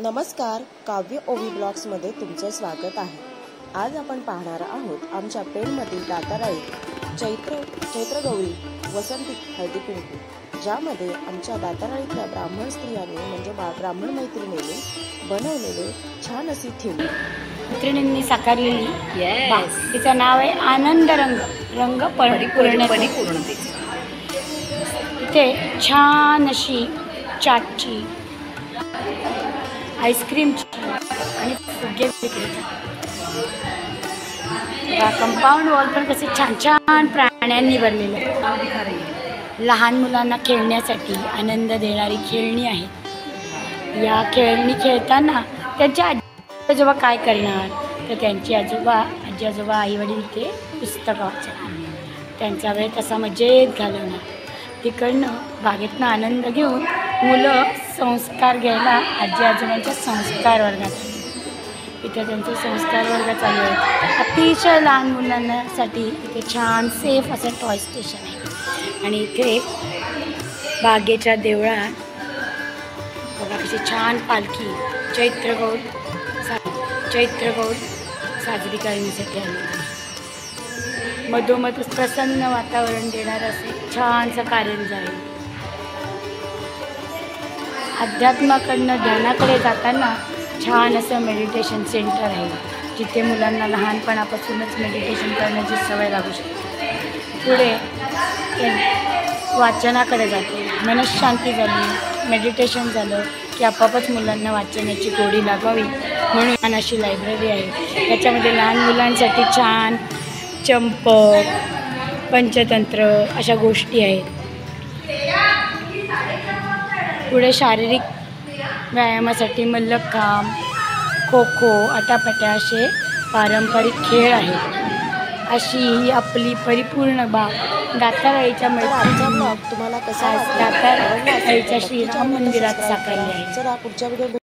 नमस्कार, काव्य ओवी ब्लॉग्समध्ये तुमचे स्वागत आहे। आज आपण पाहणार आहोत आमच्या पेणमधील दाताराळी चैत्रगौरी वसंती हळदी कुंकू, ज्यामध्ये आमच्या दाताराळीतल्या ब्राह्मण स्त्रियांनी म्हणजे ब्राह्मण मैत्रिणींनी बनवलेले छान अशी थीम मैत्रिणींनी साकारलेली तिचं नाव आहे आनंद रंग परिपूर्णते। इथे छान अशी चाटची, आईस्क्रीमची आणि फुगे कंपाऊंड वॉल पण कसे छान छान प्राण्यांनी भरलेलं आहे। लहान मुलांना खेळण्यासाठी आनंद देणारी खेळणी आहेत। या खेळणी खेळताना त्यांच्या आजी आजोबा काय करणार, तर त्यांची आजी आजोबा आई वडील ते पुस्तकं वाचणार, त्यांचा वेळ तसा मजेत घालवणार। तिकडनं बागेतनं आनंद घेऊन मुलं संस्कार घ्यायला आजी आजोबांच्या संस्कार वर्गात इथे त्यांचे संस्कार वर्ग चालू आहेत। अतिशय लहान मुलांसाठी इथे छान सेफ असं टॉय स्टेशन आहे। आणि इथे बागेच्या देवळात बघा कशी छान पालखी चैत्रगौर साजरी करण्यासाठी आली। मधोमध प्रसन्न वातावरण देणारं असे छानसं कारंजा आहे। अध्यात्माकडनं ध्यानाकडे जाताना छान असं मेडिटेशन सेंटर आहे, जिथे मुलांना लहानपणापासूनच मेडिटेशन करण्याची सवय लागू शकते। पुढे वाचनाकडे जाते, मनःशांती झाली, मेडिटेशन झालं की आपापच मुलांना वाचनाची गोडी लागावी म्हणून छान अशी लायब्ररी आहे। त्याच्यामध्ये लहान मुलांसाठी छान चंपक, पंचतंत्र अशा गोष्टी आहेत। पुढे शारीरिक व्यायामासाठी मल्लखांब, खो खो, आटापट्या असे पारंपरिक खेळ आहेत। अशी ही आपली परिपूर्ण बाग दाताराळीच्या ब्लॉग तुम्हाला कसा दाताराळीच्या श्रीराम मंदिरात साकारली आहे। चला पुढच्या व्हिडिओ